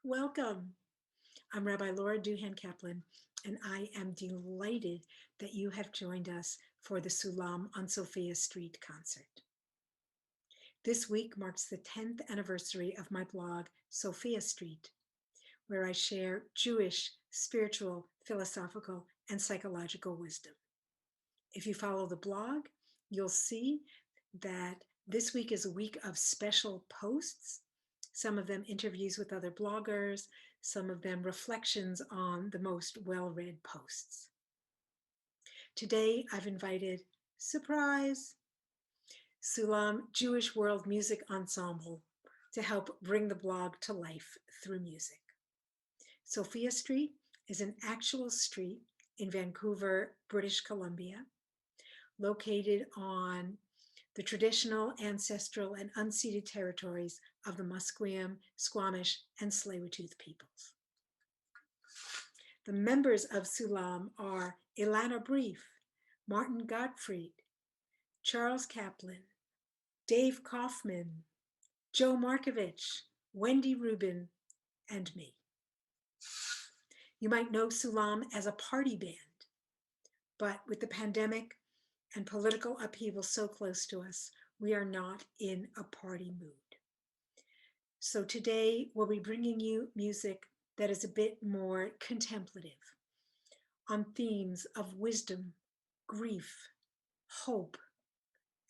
Welcome. I'm Rabbi Laura Duhan-Kaplan, and I am delighted that you have joined us for the Sulam on Sophia Street concert. This week marks the 10th anniversary of my blog, Sophia Street, where I share Jewish, spiritual, philosophical, and psychological wisdom. If you follow the blog, you'll see that this week is a week of special posts, some of them interviews with other bloggers, some of them reflections on the most well-read posts. Today, I've invited, surprise, Sulam Jewish World Music Ensemble to help bring the blog to life through music. Sophia Street is an actual street in Vancouver, British Columbia, located on the traditional, ancestral, and unceded territories of the Musqueam, Squamish, and Tsleil-Waututh peoples. The members of Sulam are Elana Brief, Martin Gotfrit, Charles Kaplan, Dave Kauffman, Joe Markovitch, Wendy Rubin, and me. You might know Sulam as a party band, but with the pandemic and political upheaval so close to us, we are not in a party mood. So today we'll be bringing you music that is a bit more contemplative on themes of wisdom, grief, hope,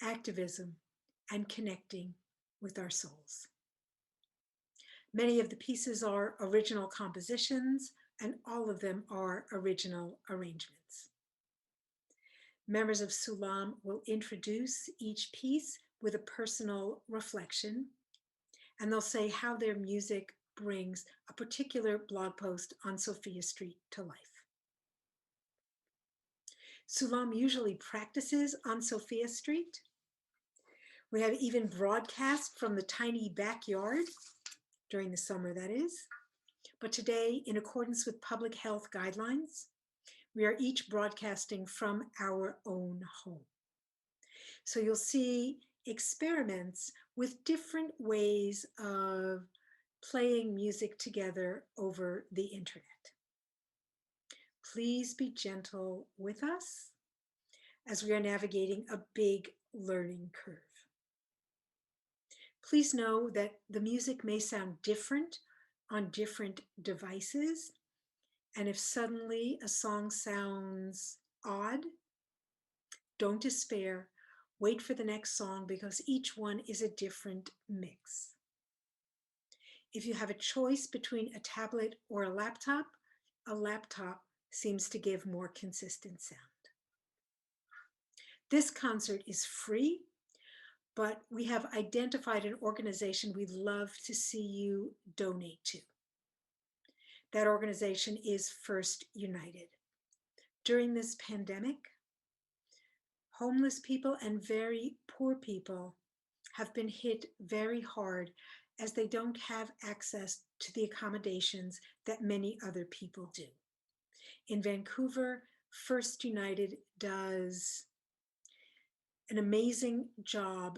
activism, and connecting with our souls. Many of the pieces are original compositions, and all of them are original arrangements. Members of Sulam will introduce each piece with a personal reflection, and they'll say how their music brings a particular blog post on Sophia Street to life. Sulam usually practices on Sophia Street. We have even broadcast from the tiny backyard, during the summer that is. But today, in accordance with public health guidelines, we are each broadcasting from our own home. So you'll see experiments with different ways of playing music together over the internet. Please be gentle with us as we are navigating a big learning curve. Please know that the music may sound different on different devices, and if suddenly a song sounds odd, don't despair. Wait for the next song because each one is a different mix. If you have a choice between a tablet or a laptop seems to give more consistent sound. This concert is free, but we have identified an organization we'd love to see you donate to. That organization is First United. During this pandemic, homeless people and very poor people have been hit very hard as they don't have access to the accommodations that many other people do. In Vancouver, First United does an amazing job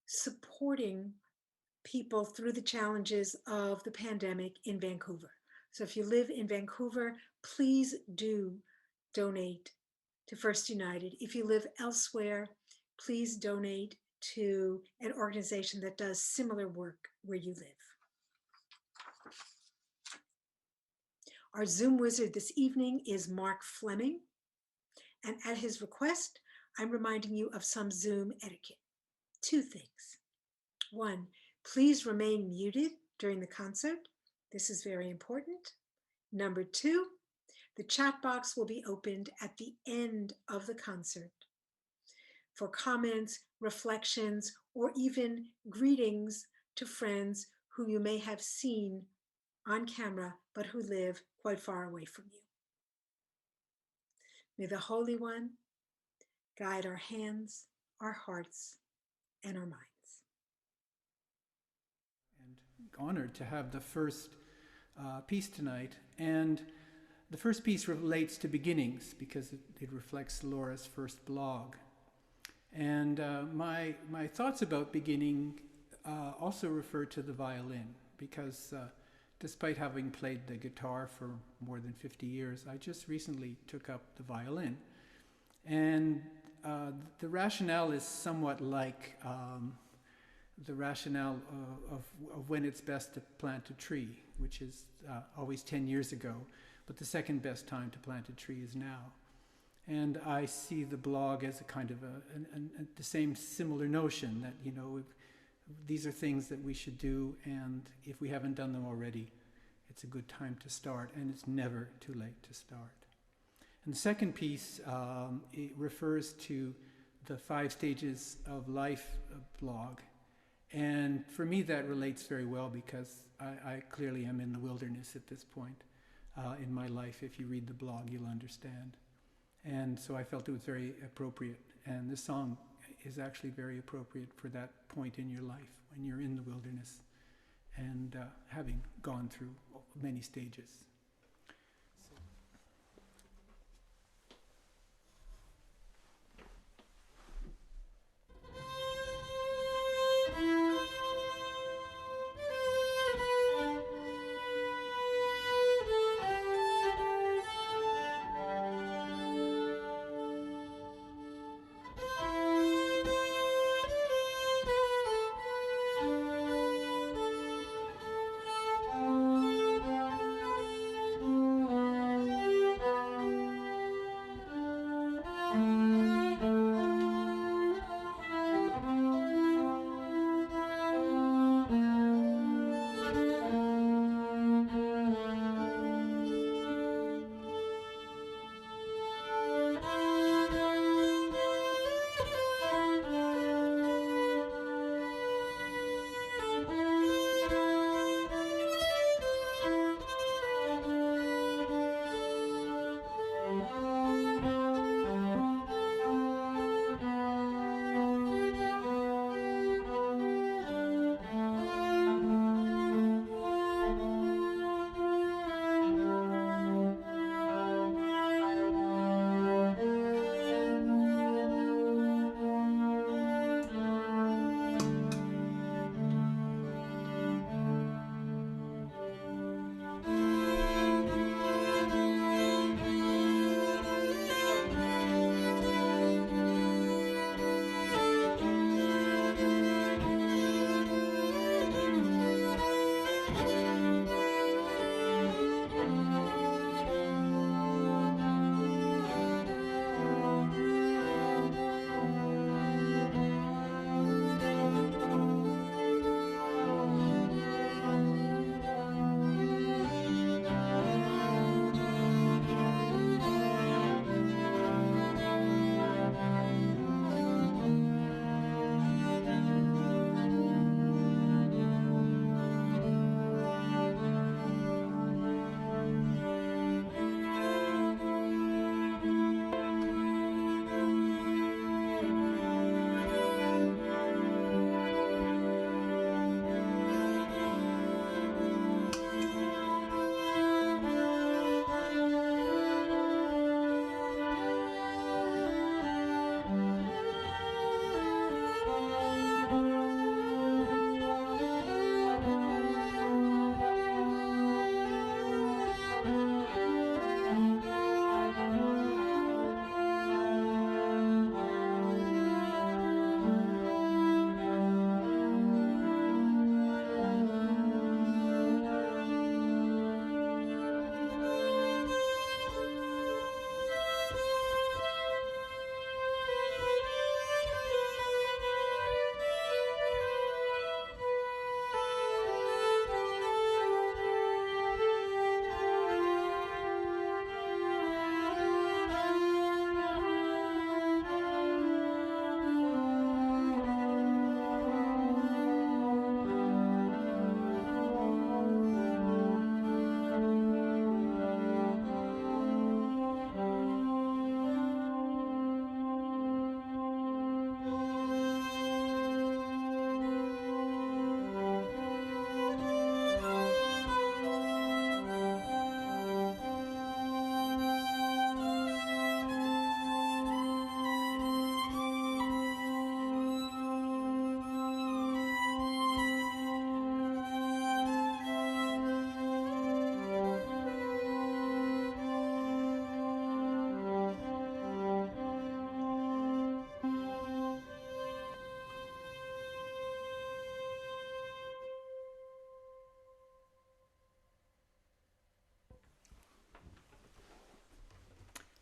supporting people through the challenges of the pandemic in Vancouver. So if you live in Vancouver, please do donate to First United. If you live elsewhere, please donate to an organization that does similar work where you live. Our Zoom wizard this evening is Mark Fleming, and at his request, I'm reminding you of some Zoom etiquette. Two things. One, please remain muted during the concert. This is very important. Number two, the chat box will be opened at the end of the concert for comments, reflections, or even greetings to friends who you may have seen on camera, but who live quite far away from you. May the Holy One guide our hands, our hearts, and our minds. And honored to have the first piece tonight. And the first piece relates to beginnings because it reflects Laura's first blog. And my thoughts about beginning also refer to the violin because despite having played the guitar for more than 50 years, I just recently took up the violin. And the rationale is somewhat like the rationale of when it's best to plant a tree, which is always 10 years ago, but the second best time to plant a tree is now. And I see the blog as a kind of the same similar notion that, you know, these are things that we should do, and if we haven't done them already, it's a good time to start, and it's never too late to start. And the second piece, it refers to the 5 stages of life blog. And for me, that relates very well because I clearly am in the wilderness at this point in my life. If you read the blog, you'll understand. And so I felt it was very appropriate. And this song is actually very appropriate for that point in your life when you're in the wilderness and having gone through many stages.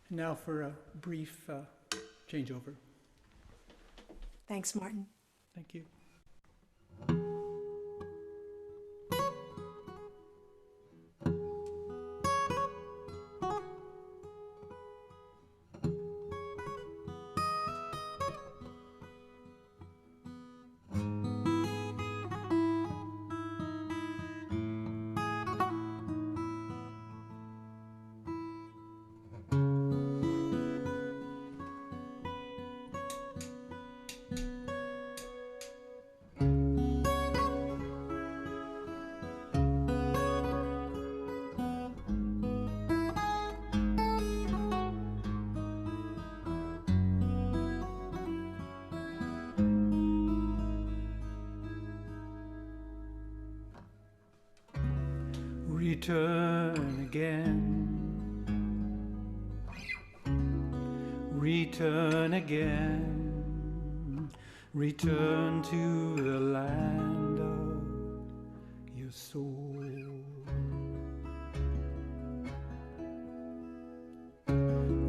Now for a brief changeover. Thanks, Martin. Thank you. Return again, return again, return to the land of your soul.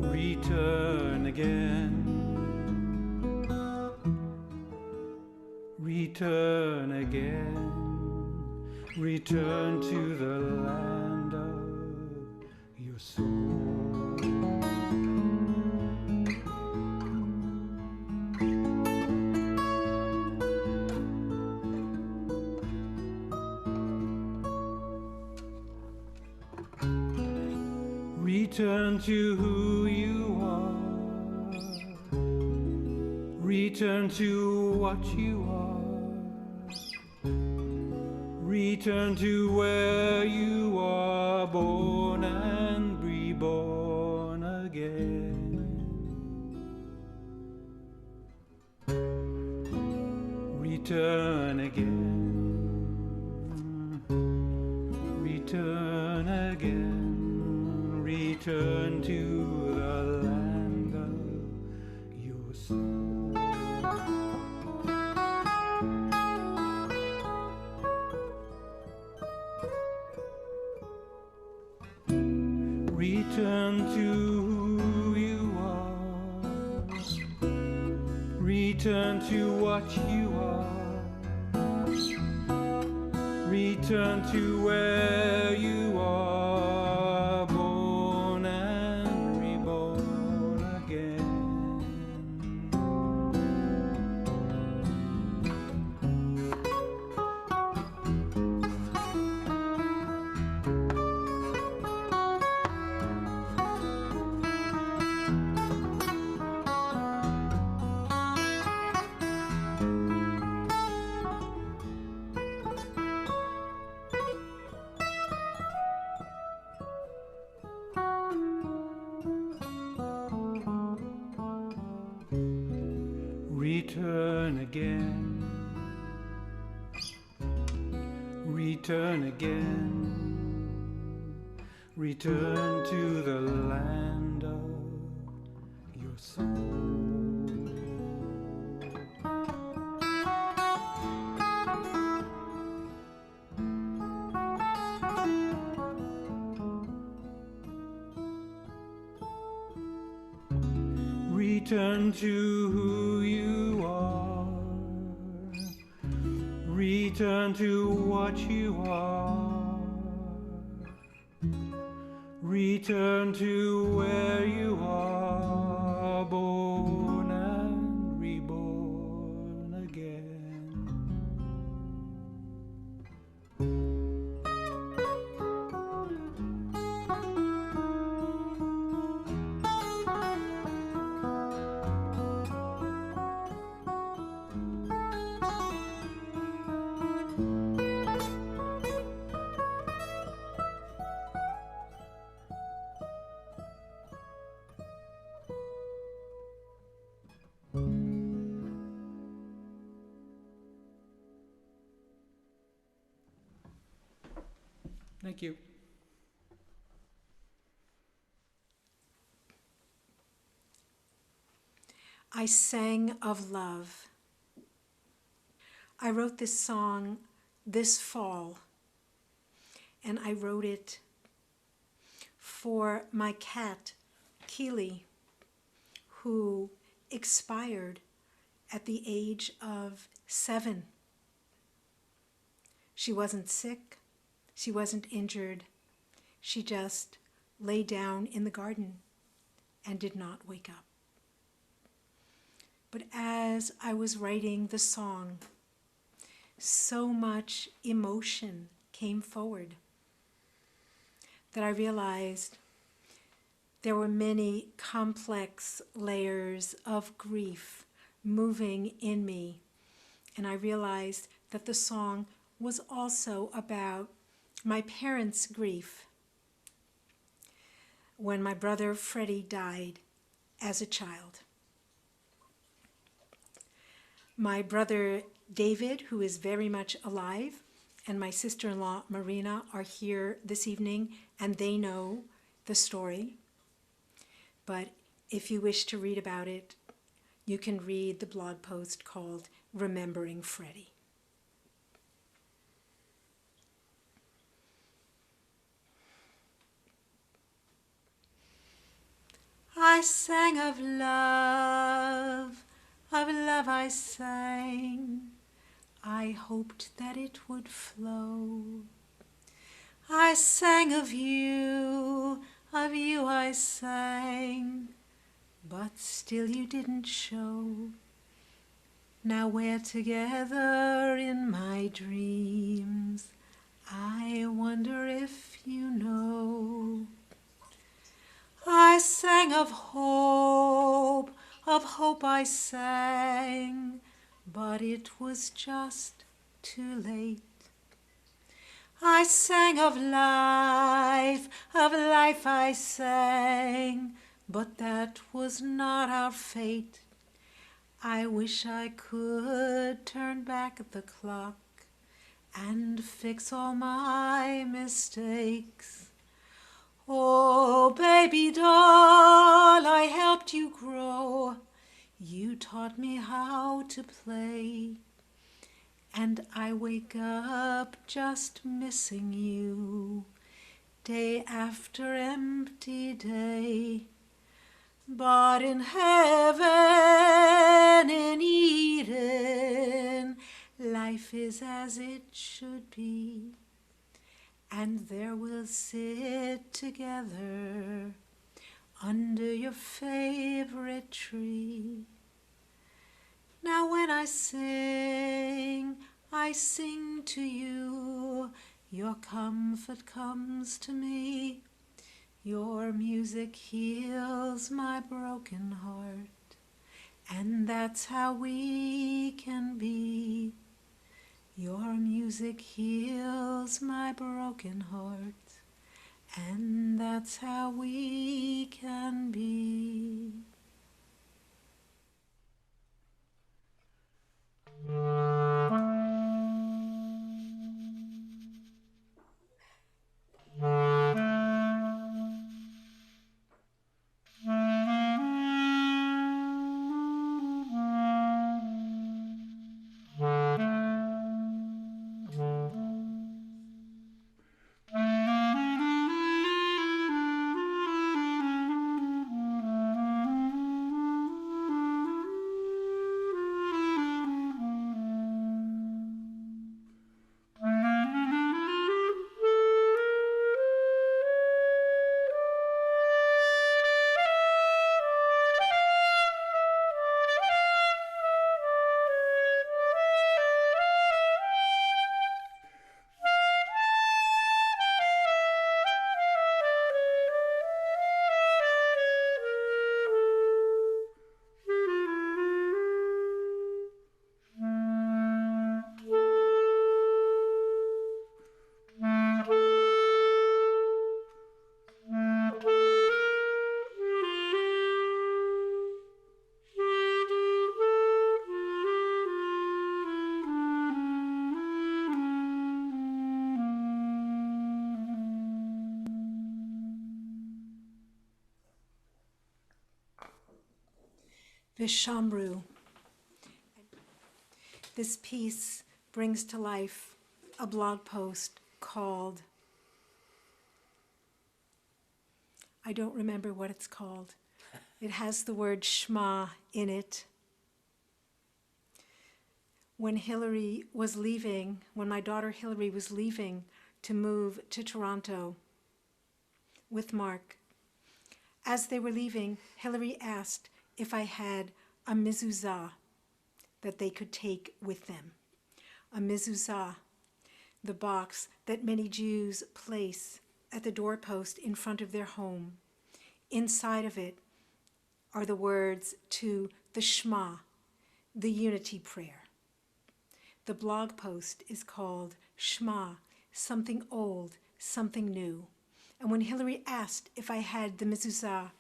Return again, return again, return to the land of your soul. Return to who you are. Return to what you are. Return to where you are born and reborn again. Return again. Return again. Return to the land of your soul. Return to who you are. Return to what you are. Return to where you are born and reborn again. Return again, return again, return to the land of your soul. Return to who you are. Return to what you are. Return to where you are born and reborn again. Thank you. I sang of love. I wrote this song this fall, and I wrote it for my cat Keeley, who expired at the age of 7. She wasn't sick. She wasn't injured. She just lay down in the garden and did not wake up. But as I was writing the song, so much emotion came forward that I realized there were many complex layers of grief moving in me. And I realized that the song was also about my parents' grief when my brother Freddie died as a child. My brother David, who is very much alive, and my sister-in-law Marina are here this evening, and they know the story. But if you wish to read about it, you can read the blog post called Remembering Freddie. I sang of love I sang. I hoped that it would flow. I sang of you I sang, but still you didn't show. Now we're together in my dreams. I wonder if you know. I sang of hope I sang, but it was just too late. I sang of life I sang, but that was not our fate. I wish I could turn back the clock and fix all my mistakes. Oh, baby doll, I helped you grow. You taught me how to play. And I wake up just missing you, day after empty day. But in heaven, in Eden, life is as it should be. And there we'll sit together under your favorite tree. Now when I sing to you. Your comfort comes to me. Your music heals my broken heart. And that's how we can be. Your music heals my broken heart. And that's how we can be. Vishamru. This piece brings to life a blog post called I don't remember what it's called. It has the word Shema in it. When my daughter Hillary was leaving to move to Toronto with Mark, as they were leaving, Hillary asked if I had a mezuzah that they could take with them. A mezuzah, the box that many Jews place at the doorpost in front of their home. Inside of it are the words to the Shema, the unity prayer. The blog post is called Shema, Something Old, Something New. And when Hillary asked if I had the mezuzah,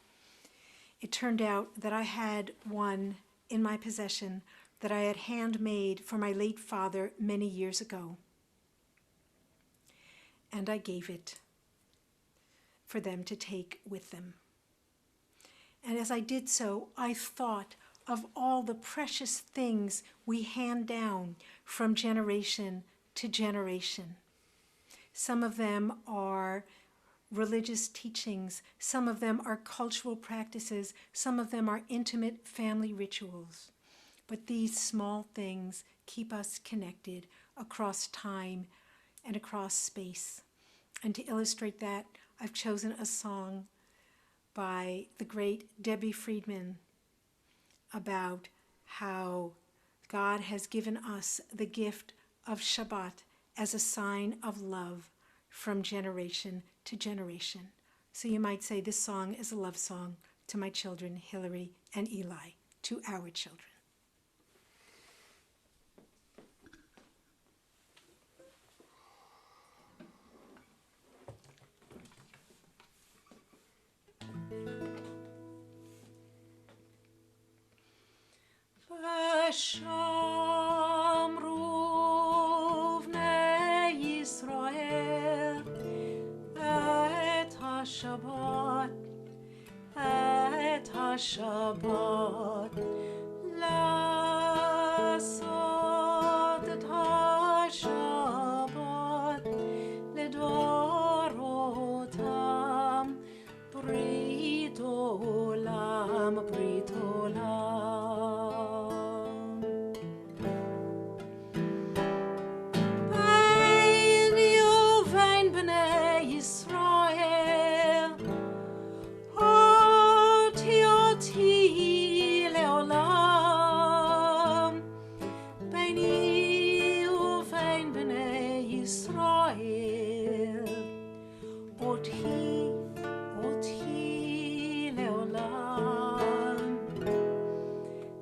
it turned out that I had one in my possession that I had handmade for my late father many years ago. And I gave it for them to take with them. And as I did so, I thought of all the precious things we hand down from generation to generation. Some of them are religious teachings, some of them are cultural practices, some of them are intimate family rituals. But these small things keep us connected across time and across space. And to illustrate that, I've chosen a song by the great Debbie Friedman about how God has given us the gift of Shabbat as a sign of love from generation to generation. So you might say this song is a love song to my children, Hillary and Eli, to our children. Shamru vnei Yisrael et HaShabbat לעשות את השבת לדורותם ברית עולם ברית עולם ביני ובין בני ישראל אותי לעולם ביני ובין בני ישראל אותי לעולם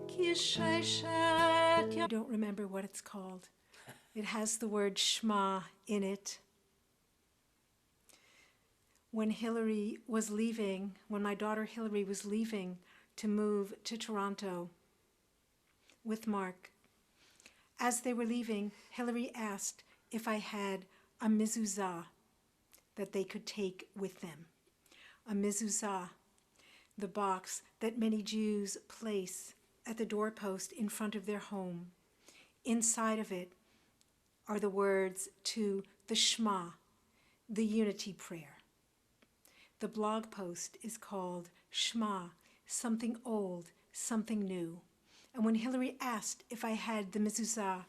כי ששת I don't remember what it's called. It has the word Shema in it. When my daughter Hillary was leaving to move to Toronto with Mark, as they were leaving, Hillary asked if I had a mezuzah that they could take with them. A mezuzah, the box that many Jews place at the doorpost in front of their home. Inside of it are the words to the Shema, the unity prayer. The blog post is called Shema, Something Old, Something New. And when Hillary asked if I had the mezuzah,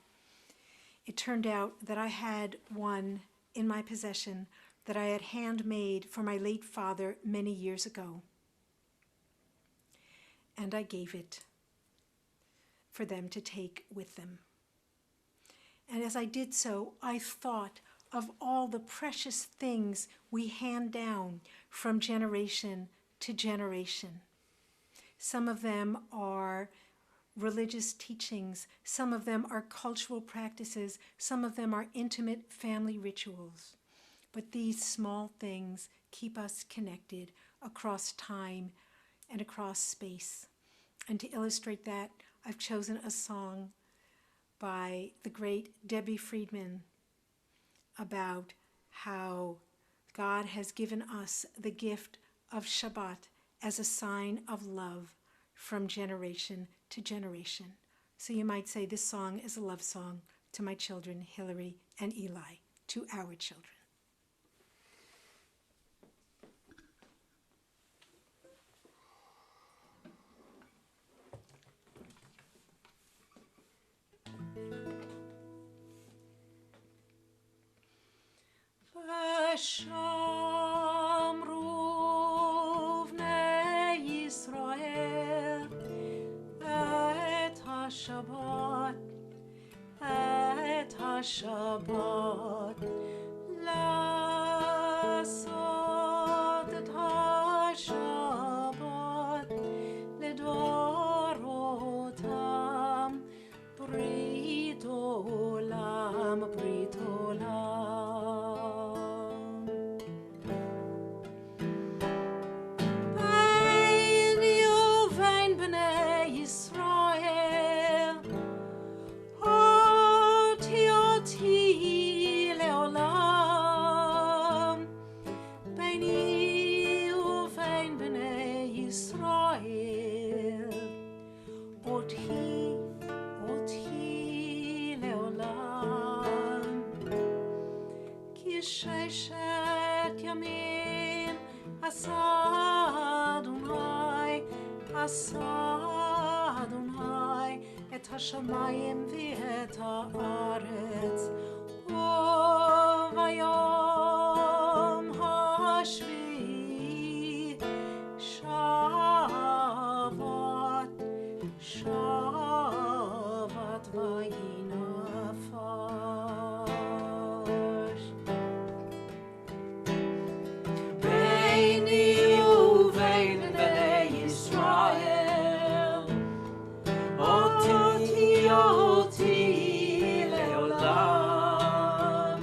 it turned out that I had one in my possession that I had handmade for my late father many years ago. And I gave it for them to take with them. And as I did so, I thought of all the precious things we hand down from generation to generation. Some of them are religious teachings, some of them are cultural practices, some of them are intimate family rituals. But these small things keep us connected across time and across space. And to illustrate that, I've chosen a song by the great Debbie Friedman about how God has given us the gift of Shabbat as a sign of love from generation to generation. So you might say this song is a love song to my children, Hillary and Eli, to our children. שמרו בני ישראל את השבת, את השבת, לעשות את השבת לדורותם, ברית עולם, ברית עולם. ביני ובין בני ישראל, אותי לעולם. ביני ובין בני ישראל, אותי לעולם. כי ששת ימים עשה אדוני, עשה אדוני את השמיים ואת הארץ, וביום השביעי שבת, שבת וינפש. ביני ובין בני ישראל, אותי לעולם.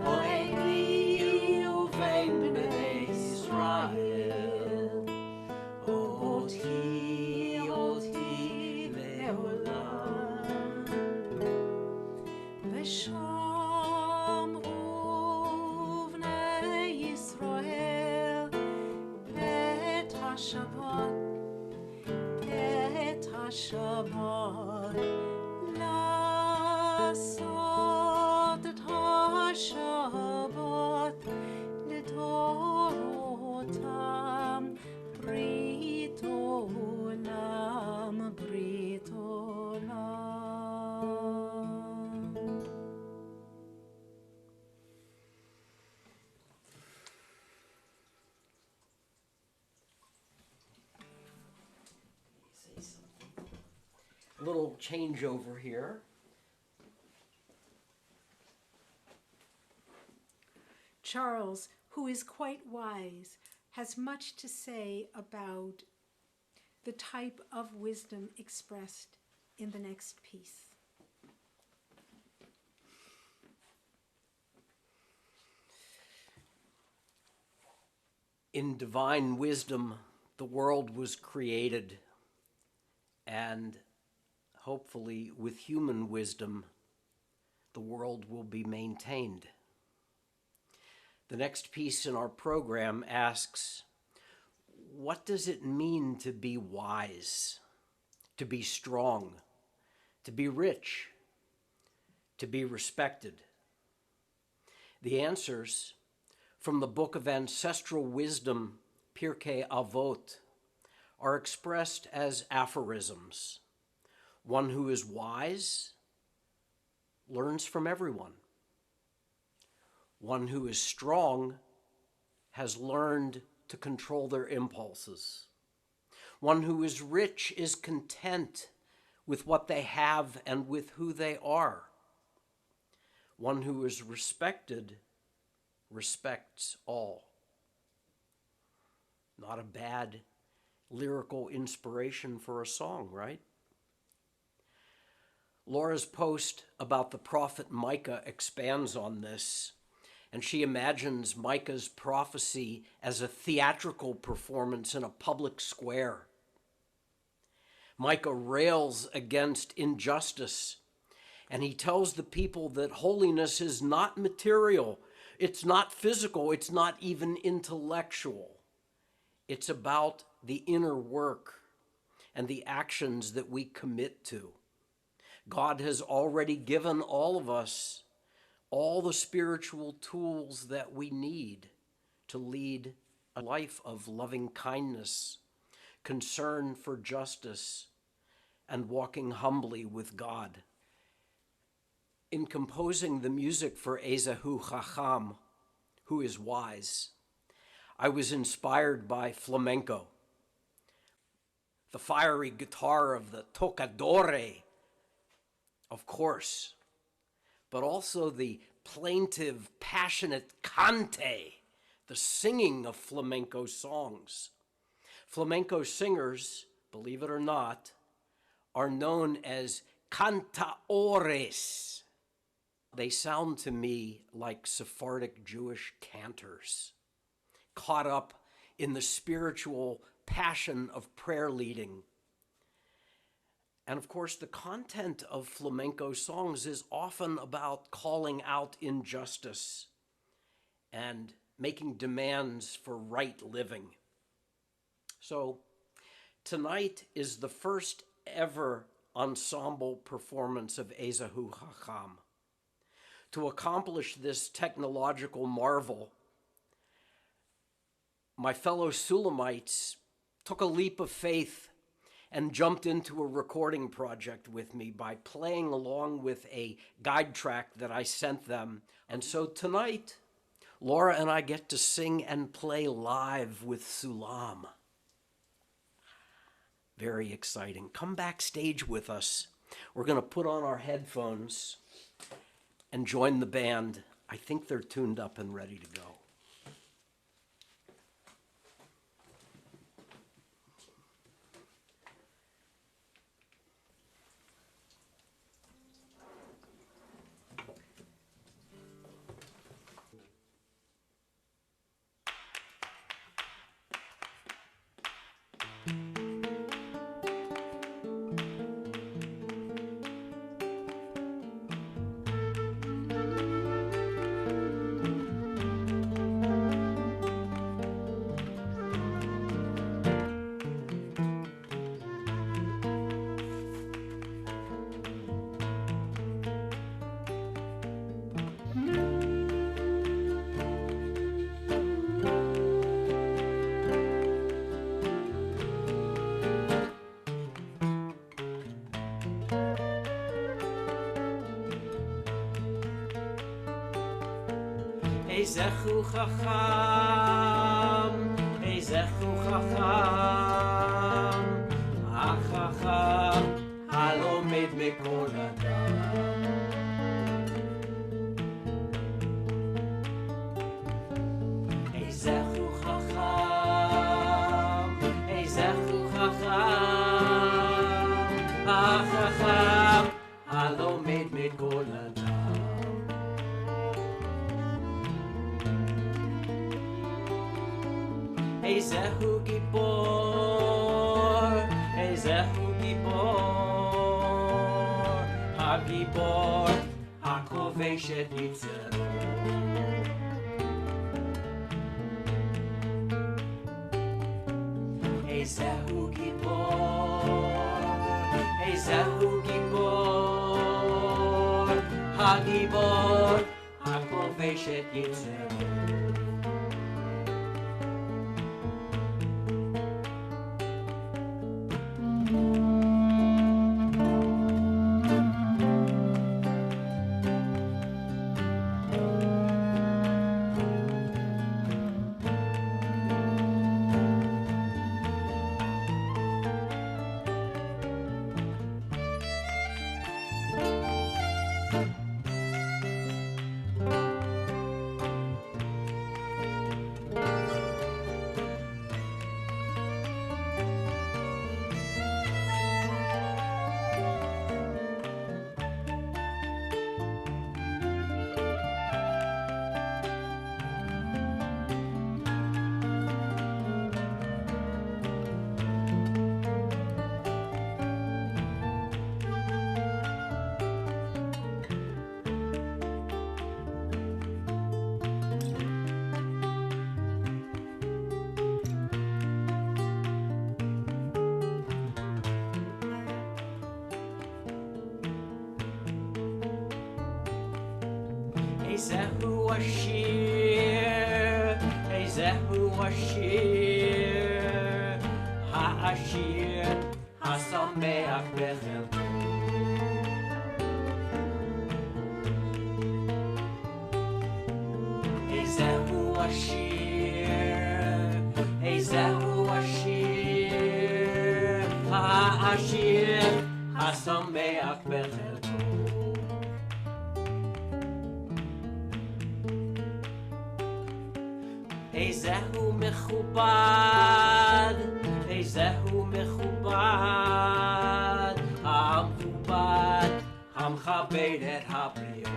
ביני ובין בני ישראל, אותי לעולם. ושמרו בני ישראל את השבת, את השבת, לעשות את השבת לדורותם, ברית עולם, ברית עולם. A little changeover here. Charles, who is quite wise, has much to say about the type of wisdom expressed in the next piece. In divine wisdom, the world was created, and hopefully with human wisdom, the world will be maintained. The next piece in our program asks, what does it mean to be wise, to be strong, to be rich, to be respected? The answers from the book of ancestral wisdom, Pirkei Avot, are expressed as aphorisms. One who is wise learns from everyone. One who is strong has learned to control their impulses. One who is rich is content with what they have and with who they are. One who is respected respects all. Not a bad lyrical inspiration for a song, right? Laura's post about the prophet Micah expands on this, and she imagines Micah's prophecy as a theatrical performance in a public square. Micah rails against injustice, and he tells the people that holiness is not material, it's not physical, it's not even intellectual. It's about the inner work and the actions that we commit to. God has already given all of us all the spiritual tools that we need to lead a life of loving kindness, concern for justice, and walking humbly with God. In composing the music for Ezehu Chacham, who is wise. I was inspired by flamenco, the fiery guitar of the tocadore, of course, but also the plaintive, passionate cante, the singing of flamenco songs. Flamenco singers, believe it or not, are known as cantaores. They sound to me like Sephardic Jewish cantors, caught up in the spiritual passion of prayer leading. And of course, the content of flamenco songs is often about calling out injustice and making demands for right living. So tonight is the first ever ensemble performance of Ezehu Chacham. To accomplish this technological marvel, my fellow Sulamites took a leap of faith and jumped into a recording project with me by playing along with a guide track that I sent them. And so tonight, Laura and I get to sing and play live with Sulam. Very exciting. Come backstage with us. We're going to put on our headphones and join the band. I think they're tuned up and ready to go. Ezehu Chacham, Ezehu Chacham, HaChacham, הלומד מכל אדם. Ezehu Chacham, Ezehu Chacham, HaChacham, הלומד מכל אדם. Ezehu Gibor, Ezehu Gibor, HaGibor, HaKovesh et Yitzero. Ezehu Gibor, Ezehu Gibor, HaGibor, HaKovesh et Yitzero. Ezehu Ashir, Ezehu Ashir, HaAshir, HaSameach Bechel. Ezehu השיר, איזהו השיר, העשיר, השמח בחלקו. איזהו מכובד, איזהו מכובד, המכובד, המכבד את הבריות.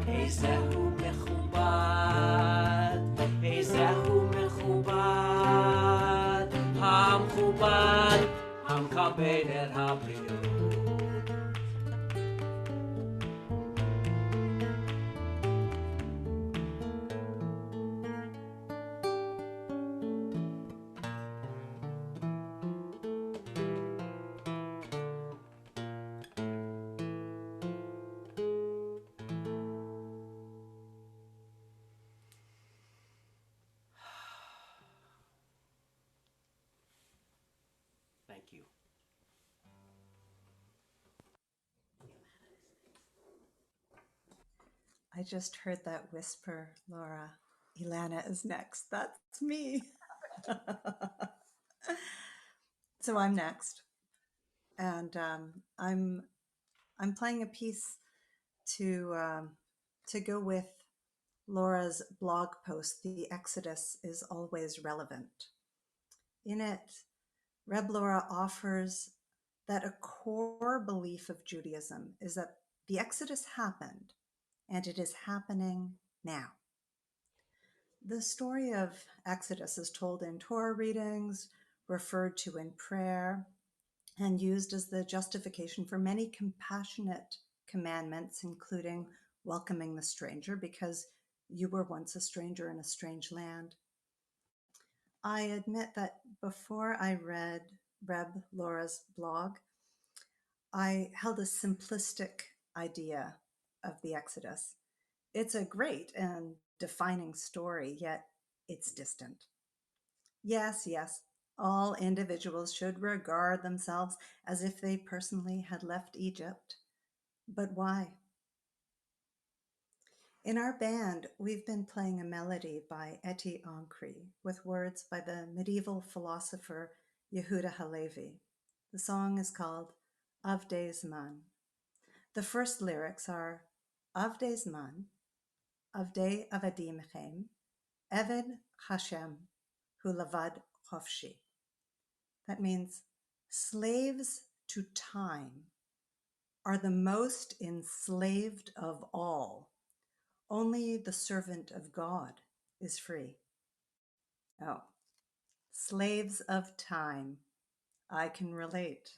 איזהו מכובד, איזהו מכובד, המכובד, המכבד את הבריות. Thank you. I just heard that whisper, Laura. Elana is next. That's me. So I'm next, and I'm playing a piece to go with Laura's blog post. The Exodus is always relevant. In it, Reb Laura offers that a core belief of Judaism is that the Exodus happened, and it is happening now. The story of Exodus is told in Torah readings, referred to in prayer, and used as the justification for many compassionate commandments, including welcoming the stranger, because you were once a stranger in a strange land. I admit that before I read Reb Laura's blog, I held a simplistic idea of the Exodus. It's a great and defining story, yet it's distant. Yes, all individuals should regard themselves as if they personally had left Egypt. But why? In our band, we've been playing a melody by Eti Ankri with words by the medieval philosopher Yehuda Halevi. The song is called Avdei Zman. The first lyrics are Avdei Zman, Avdei Avadim Chem, Eved Hashem, Hu Lavad Chofshi. That means slaves to time are the most enslaved of all. Only the servant of God is free. Oh, slaves of time. I can relate.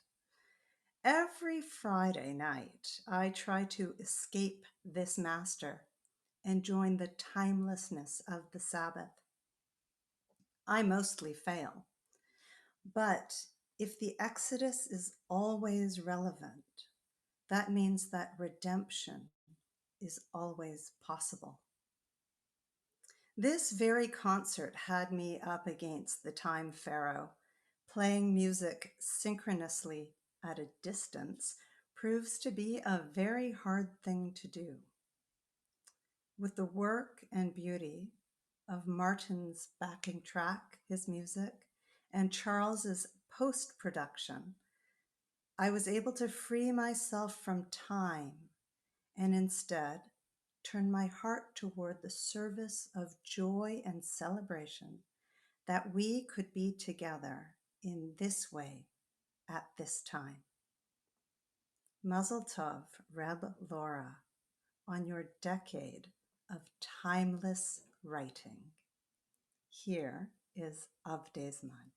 Every Friday night, I try to escape this master and join the timelessness of the Sabbath. I mostly fail. But if the Exodus is always relevant, that means that redemption is always possible. This very concert had me up against the time pharaoh. Playing music synchronously at a distance proves to be a very hard thing to do. With the work and beauty of Martin's backing track, his music, and Charles's post-production, I was able to free myself from time and instead turn my heart toward the service of joy and celebration that we could be together in this way at this time. Mazel Tov, Reb Laura, on your decade of timeless writing. Here is Avdei Zman.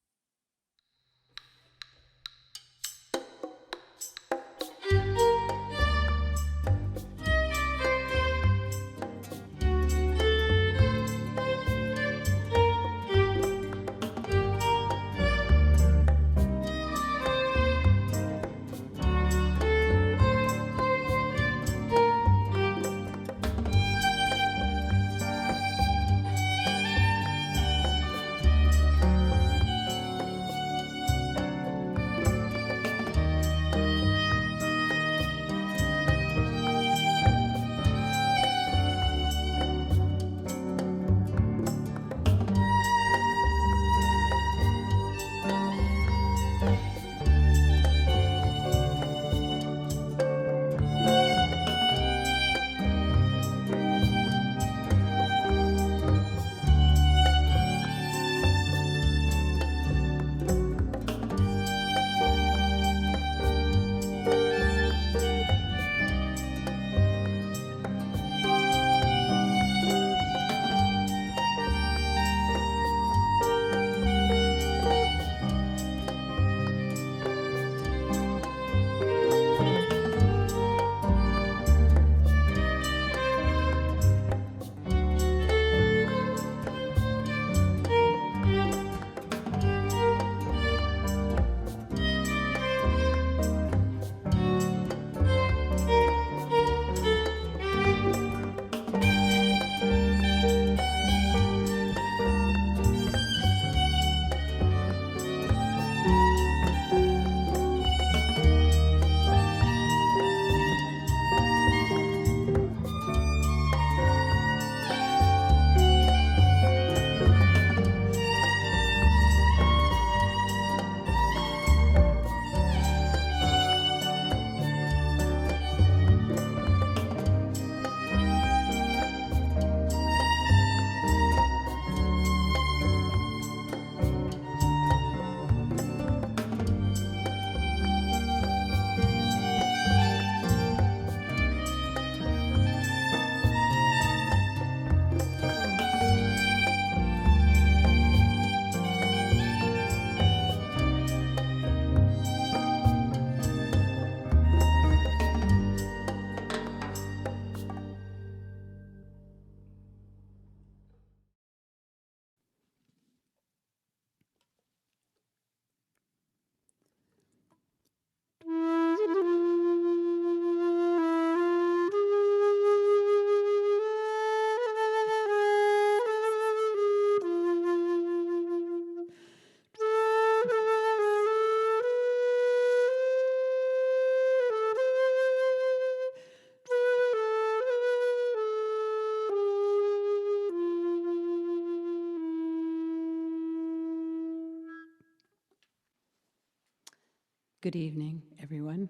Good evening, everyone.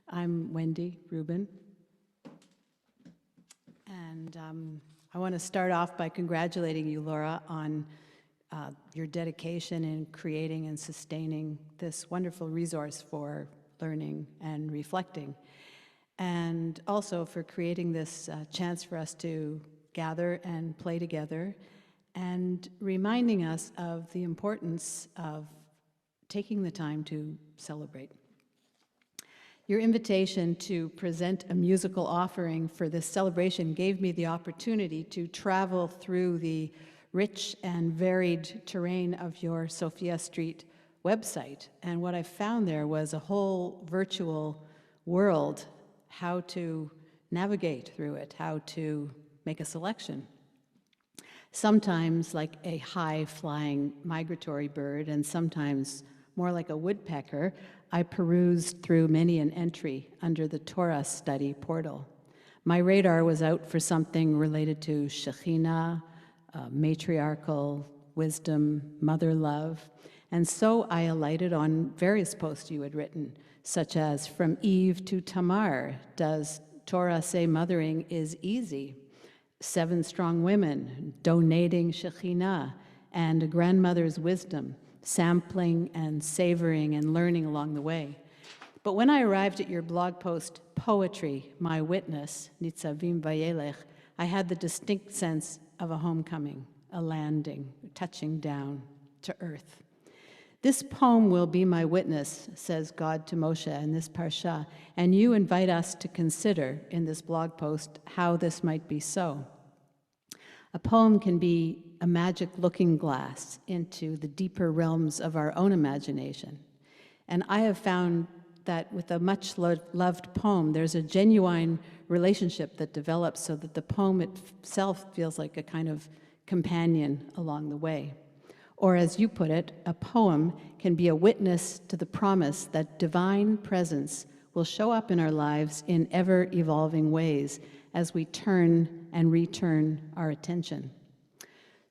I'm Wendy Rubin, and I want to start off by congratulating you, Laura, on your dedication in creating and sustaining this wonderful resource for learning and reflecting, and also for creating this chance for us to gather and play together, and reminding us of the importance of taking the time to celebrate. Your invitation to present a musical offering for this celebration gave me the opportunity to travel through the rich and varied terrain of your Sophia Street website. And what I found there was a whole virtual world, how to navigate through it, how to make a selection. Sometimes like a high-flying migratory bird, and sometimes more like a woodpecker, I perused through many an entry under the Torah study portal. My radar was out for something related to Shekhinah, matriarchal wisdom, mother love, and so I alighted on various posts you had written, such as, "From Eve to Tamar, does Torah say mothering is easy? 7 strong women, donating Shekhinah, and a grandmother's wisdom, sampling and savoring and learning along the way." But when I arrived at your blog post, "Poetry, My Witness, Nitzavim Vayelech," I had the distinct sense of a homecoming, a landing, touching down to earth. "This poem will be my witness," says God to Moshe in this parsha, and you invite us to consider in this blog post how this might be so. A poem can be a magic looking glass into the deeper realms of our own imagination. And I have found that with a much loved poem, there's a genuine relationship that develops so that the poem itself feels like a kind of companion along the way. Or as you put it, a poem can be a witness to the promise that divine presence will show up in our lives in ever-evolving ways as we turn and return our attention.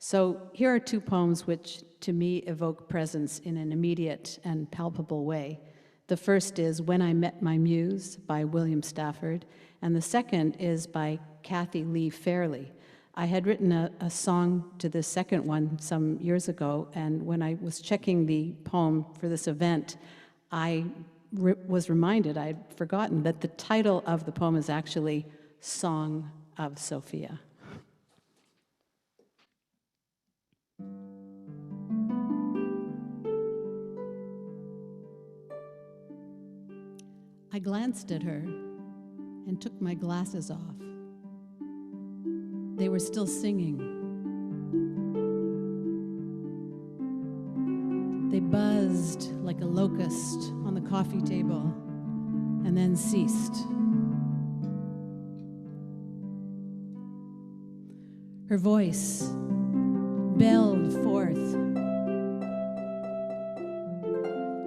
So here are 2 poems which, to me, evoke presence in an immediate and palpable way. The first is "When I Met My Muse" by William Stafford, and the second is by Kathy Lee Fairley. I had written a song to this second one some years ago, and when I was checking the poem for this event, I was reminded, I'd forgotten, that the title of the poem is actually Song of Sophia. I glanced at her and took my glasses off. They were still singing. They buzzed like a locust on the coffee table and then ceased. Her voice belled forth,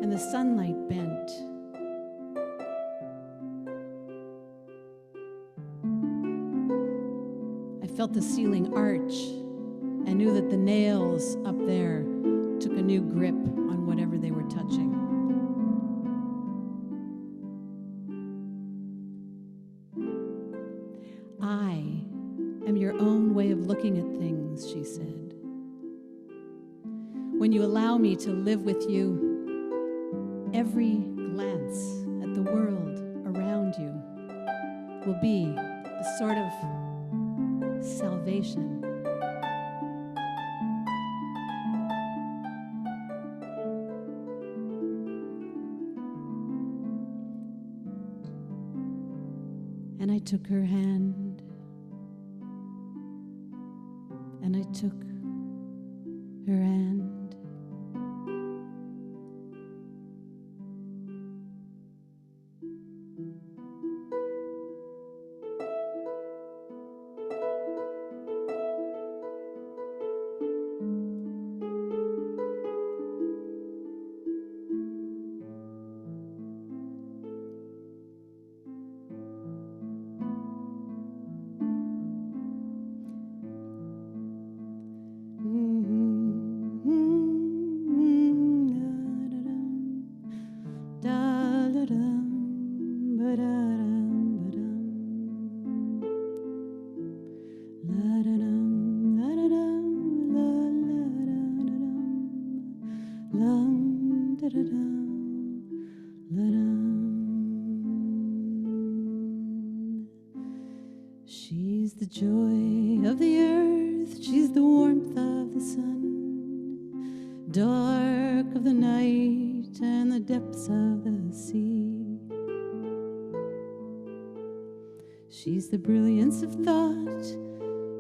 and the sunlight bent. I felt the ceiling arch and knew that the nails up there took a new grip on whatever they were touching. "I am your own way of looking at things," she said. "When you allow me to live with you, every glance at the world around you will be a sort of salvation." And I took her hand, and I took her hand. She's the joy of the earth, she's the warmth of the sun, dark of the night and the depths of the sea. She's the brilliance of thought,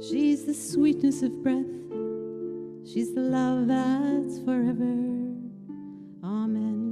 she's the sweetness of breath, she's the love that's forever. Amen.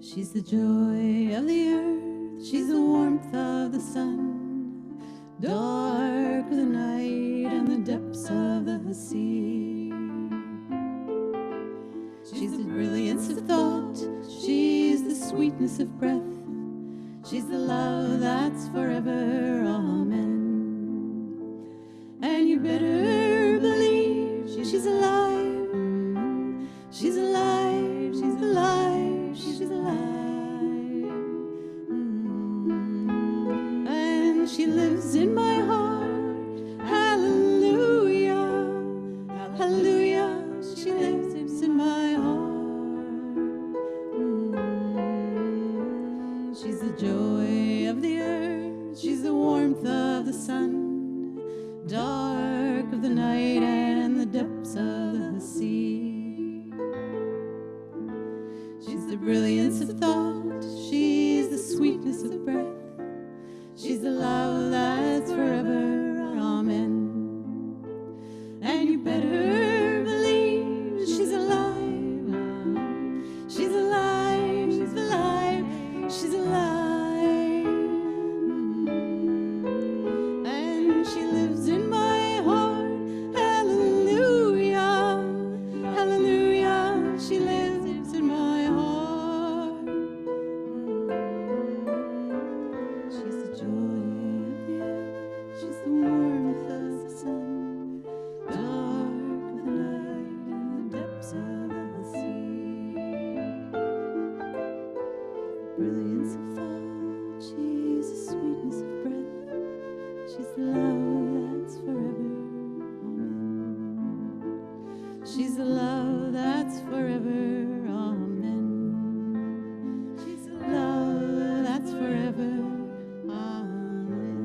She's the joy of the earth, she's the warmth of the sun, dark of the night and the depths of the sea. She's the brilliance of thought, she's the sweetness of breath, she's the love that's forever. Amen. And you better believe she's alive, she's alive, she's alive, she's alive. And she lives in my heart. Hallelujah, hallelujah. She lives in my heart. She's the joy of the earth, she's the warmth of the sun, dark of the night and the depths of the sea. She's the brilliance of thought, she's the sweetness of breath, she's the love that's forever. Amen. And you better believe she's alive, she's alive, she's alive, she's alive. And she lives in my heart. Hallelujah, hallelujah. She lives in my heart. She's the joy of the earth, she's the warmth of the sun, dark of the night and the depths of the sea. Brilliance of thought, she's the sweetness of breath, she's the love that's forever. Amen. She's the love that's forever. Amen. She's the love that's forever. Amen.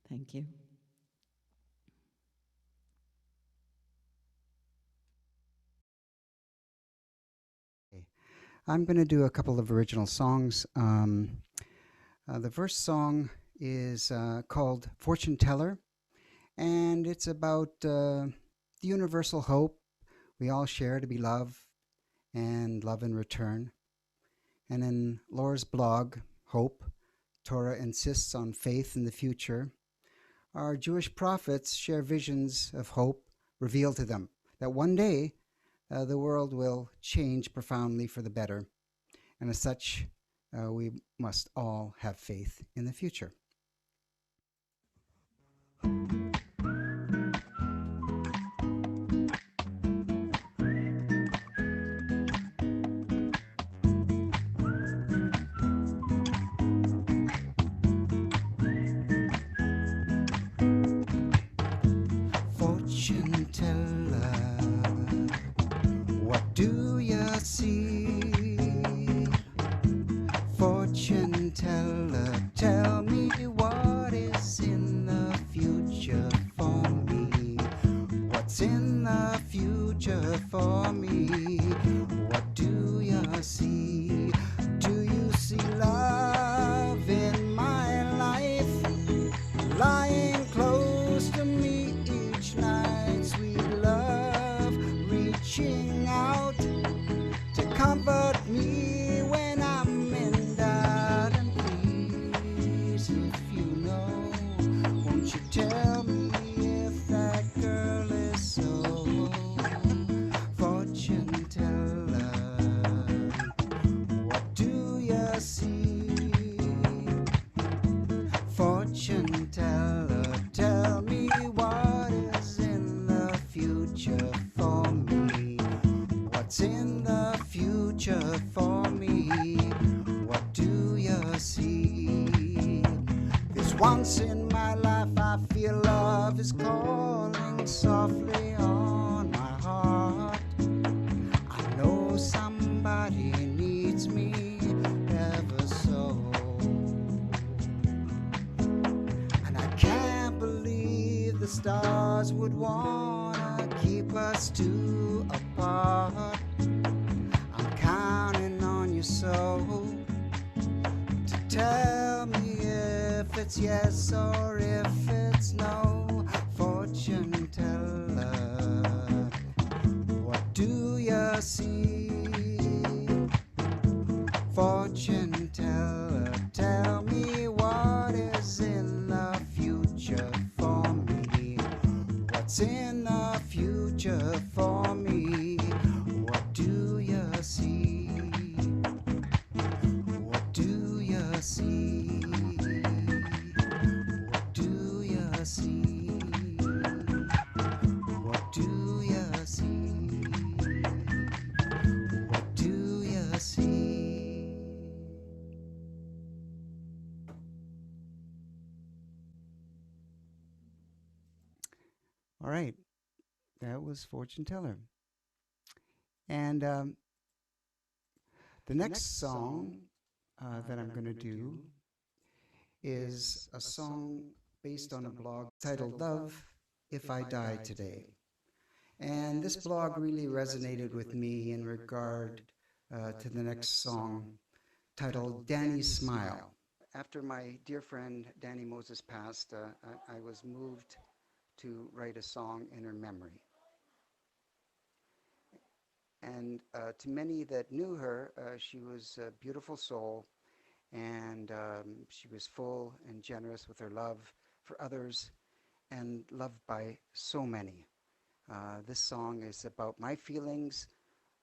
Thank you. I'm going to do a couple of original songs. The first song is called Fortune Teller, and it's about the universal hope we all share to be love and love in return. And in Laura's blog, Hope, Torah insists on faith in the future. Our Jewish prophets share visions of hope revealed to them, that one day the world will change profoundly for the better. And as such, we must all have faith in the future. Fortune teller, what do you see? Fortune teller, tell me what is in the future for me. What's in the future for me? What do you see? Do you see love in my life? Lying close to me each night, sweet love, reaching out to comfort me when I'm in doubt and please. for me. What do you see? 'Cause once in my life I feel love is calling softly on my heart. I know somebody needs me ever so. And I can't believe the stars would wanna keep us two apart. I'm counting on you so to tell me if it's yes or if it's no. Fortune teller, what do you see? Fortune teller, tell me what is in the future for me. What's in the future for me? What do you see? What do you see? What do you see? What do you see? What do you see? All right, that was Fortune Teller. And the next song that I'm going to do is a song based on a blog titled Love If I Die Today. And this blog really resonated with me in regard to the next song titled Danny's Smile. After my dear friend Danny Moses passed, I was moved to write a song in her memory. And to many that knew her, she was a beautiful soul, and she was full and generous with her love for others and loved by so many. This song is about my feelings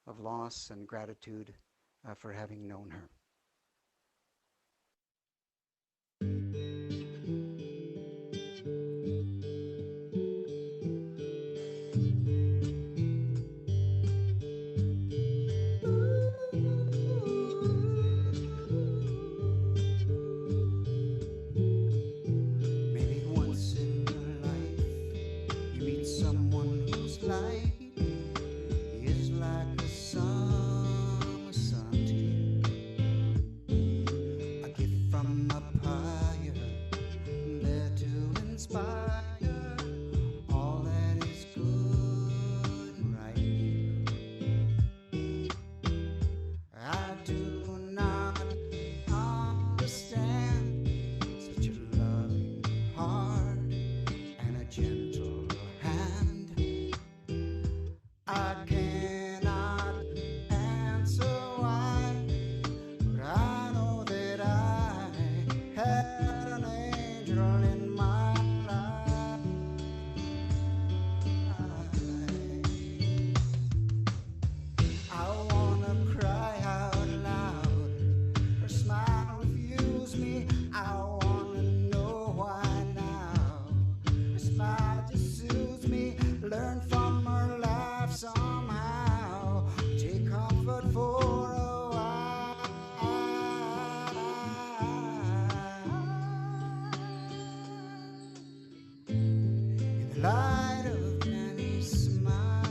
of loss and gratitude for having known her. Maybe once in your life you meet someone whose light is like a summer sun to you. A gift from up higher, there to inspire all that is good and right here. I do not understand such a loving heart and a gentle hand. I cannot answer why, but I know that I had an angel in my life. I wanna cry out loud. Her smile refused me. I wanna know why now. Her smile just soothes me. Learn from her life somehow. Take comfort for a while. In the light of Danny's smile.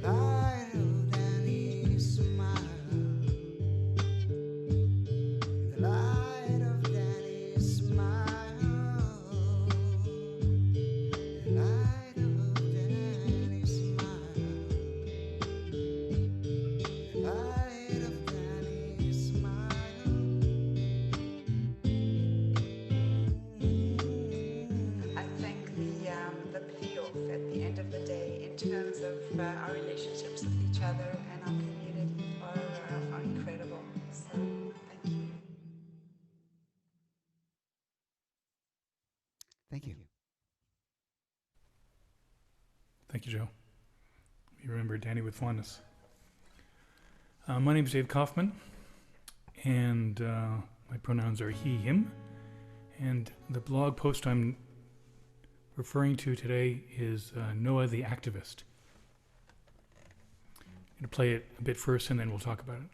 The light of Danny's smile. The light of Danny's smile. The light of Danny's smile. The light of Danny's smile. I think the payoff at the end of the day in terms of our relationships with each other and our community are incredible. So thank you. Thank you. Thank you, Joe. You remember Danny with fondness. My name is Dave Kauffman, and my pronouns are he, him. And the blog post I'm referring to today is Noah the activist. I'm going to play it a bit first and then we'll talk about it.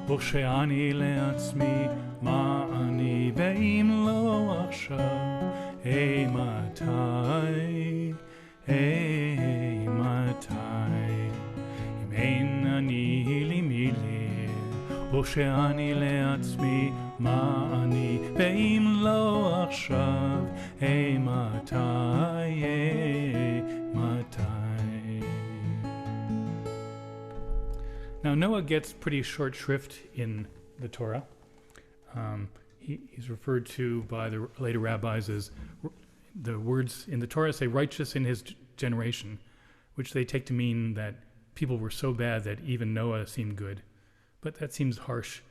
או שאני לעצמי, מה אני ואם לא עכשיו, מתי, מתי, אם אין אני לי מי לי, או שאני לעצמי, מה אני ואם לא עכשיו, מתי, מתי. Now Noah gets pretty short shrift in the Torah. He's referred to by the later rabbis as, the words in the Torah say righteous in his generation, which they take to mean that people were so bad that even Noah seemed good. But that seems harsh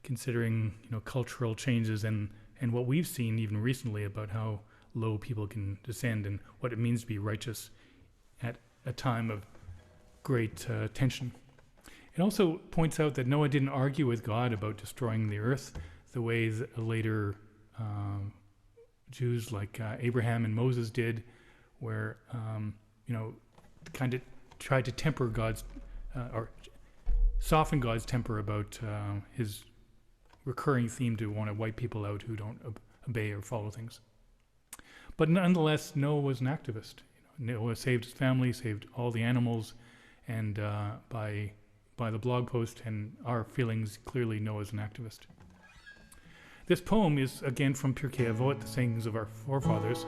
considering, cultural changes and what we've seen even recently about how low people can descend and what it means to be righteous at a time of great tension. It also points out that Noah didn't argue with God about destroying the earth the way that later Jews like Abraham and Moses did, where, kind of tried to temper God's, or soften God's temper about his recurring theme to want to wipe people out who don't obey or follow things. But nonetheless, Noah was an activist. Noah saved his family, saved all the animals, and by the blog post and our feelings, clearly Noah's an activist. This poem is again from Pirkei Avot, the sayings of our forefathers.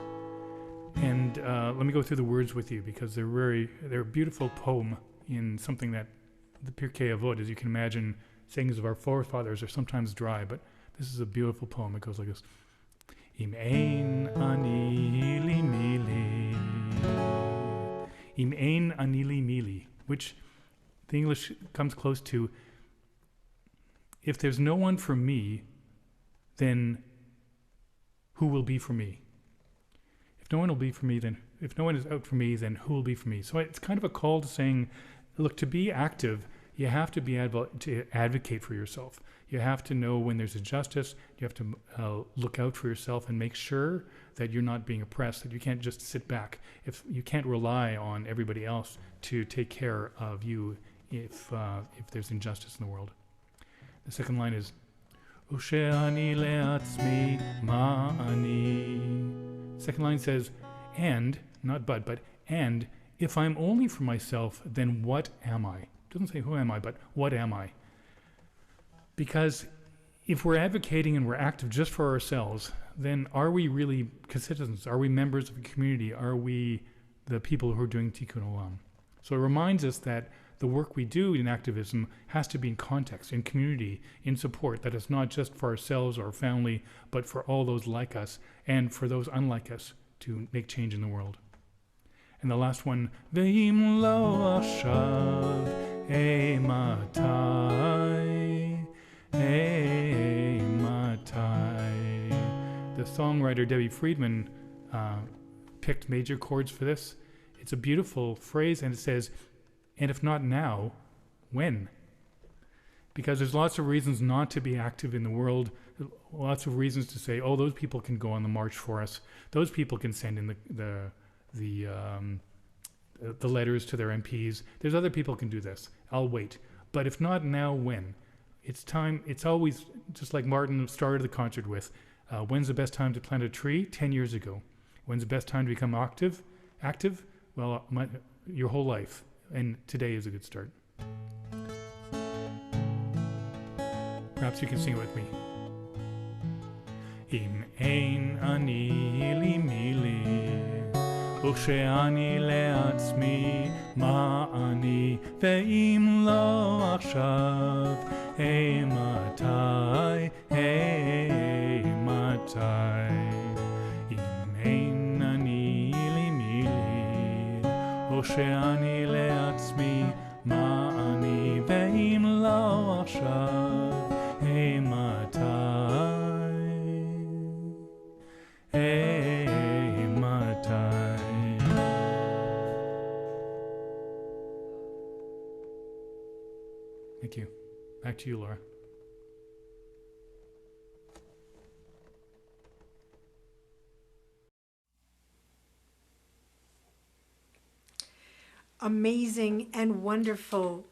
And let me go through the words with you because they're a beautiful poem in something that the Pirkei Avot, as you can imagine, sayings of our forefathers are sometimes dry, but this is a beautiful poem. It goes like this. Im ein ani li mili. Im ein ani li mili, which the English comes close to, if there's no one for me, then who will be for me? If no one will be for me, then if no one is out for me, then who will be for me? So it's kind of a call to saying, look, to be active, you have to be to advocate for yourself. You have to know when there's injustice. You have to look out for yourself and make sure that you're not being oppressed, that you can't just sit back. If you can't rely on everybody else to take care of you if there's injustice in the world. The second line is, Ushe'ani le'atzmi ma'ani. Second line says, and, not but and, if I'm only for myself, then what am I? It doesn't say who am I, but what am I? Because if we're advocating and we're active just for ourselves, then are we really citizens? Are we members of a community? Are we the people who are doing Tikkun Olam? So it reminds us that the work we do in activism has to be in context, in community, in support, that it's not just for ourselves or our family, but for all those like us and for those unlike us to make change in the world. And the last one, Ve'im lo ashav matai, matai. The songwriter Debbie Friedman picked major chords for this. It's a beautiful phrase, and it says, and if not now, when? Because there's lots of reasons not to be active in the world, lots of reasons to say, oh, those people can go on the march for us. Those people can send in the letters to their MPs. There's other people can do this. I'll wait. But if not now, when? It's time. It's always, just like Martin started the concert with, when's the best time to plant a tree? 10 years ago. When's the best time to become active? Well, your whole life. And today is a good start. Perhaps you can sing it with me. Im ein ani li mili, וכשאני לעצמי, מה אני, ואם לא עכשיו, מתי, מתי. אם אין אני לי מילי, וכשאני לעצמי, מה אני, ואם לא עכשיו, מתי. Back to you, Laura. Amazing and wonderful.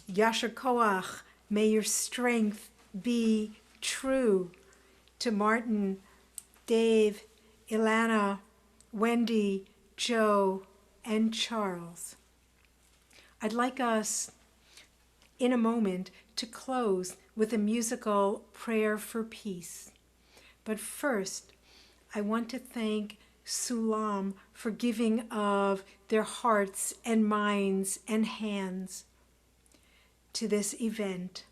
Yasher Koach, may your strength be true. To Martin, Dave, Elana, Wendy, Joe, and Charles. I'd like us, in a moment, to close with a musical prayer for peace. But first, I want to thank Sulam for giving of their hearts and minds and hands to this event.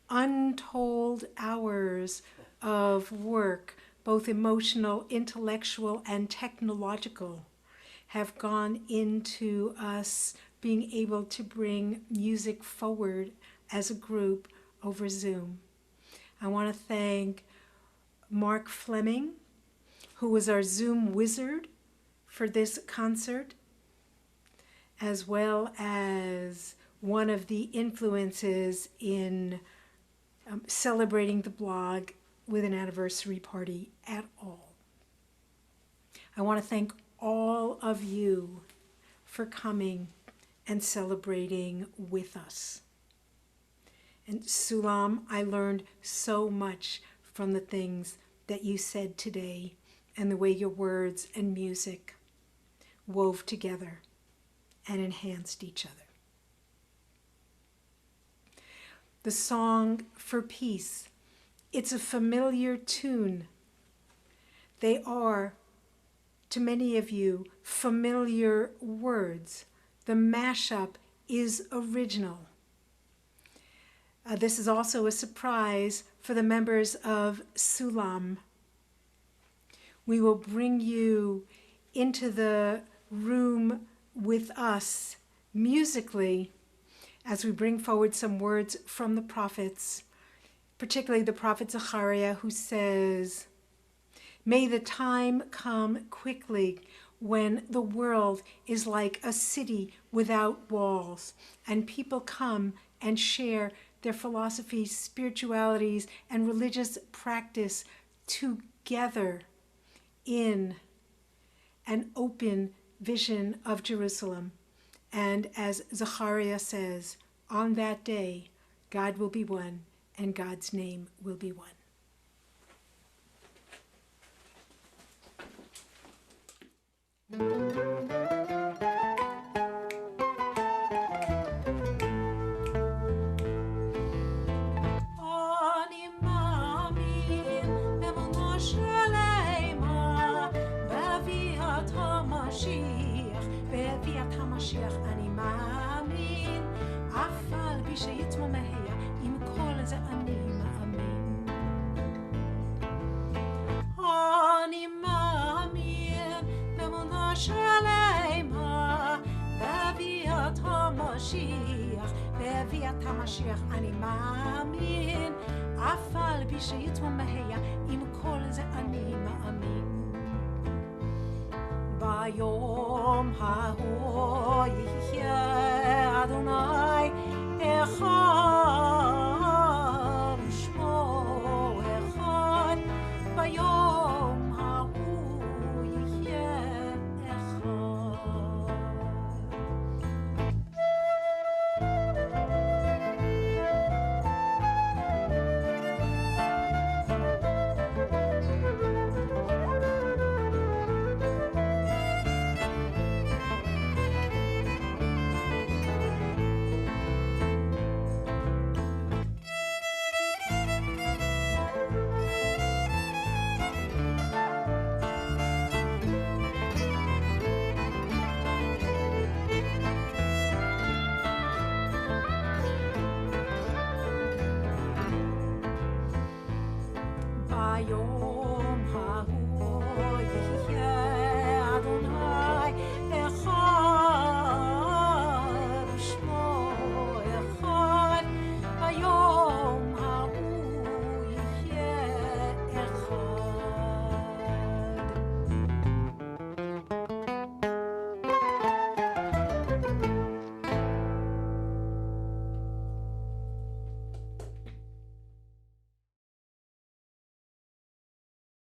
Untold hours of work, both emotional, intellectual, and technological, have gone into us being able to bring music forward as a group over Zoom. I want to thank Mark Fleming, who was our Zoom wizard for this concert, as well as one of the influences in celebrating the blog with an anniversary party at all. I want to thank all of you for coming and celebrating with us. And Sulam, I learned so much from the things that you said today and the way your words and music wove together and enhanced each other. The song for peace, it's a familiar tune. They are, to many of you, familiar words. The mashup is original. This is also a surprise for the members of Sulam. We will bring you into the room with us musically as we bring forward some words from the prophets, particularly the prophet Zechariah, who says, "May the time come quickly when the world is like a city without walls, and people come and share their philosophies, spiritualities, and religious practice together in an open vision of Jerusalem." And as Zechariah says, on that day, God will be one, and God's name will be one. המשיח אני מאמין, אף על פי שיתמהמה, עם כל זה אני מאמין. אני מאמין באמונה שלמה, בביאת המשיח, בביאת המשיח אני מאמין, אף על פי שיתמהמה, עם כל זה אני מאמין. ביום ההוא יחיה אדוני אחד ושמו אחד, ביום ההוא יחיה אחד. ביום ההוא יחיה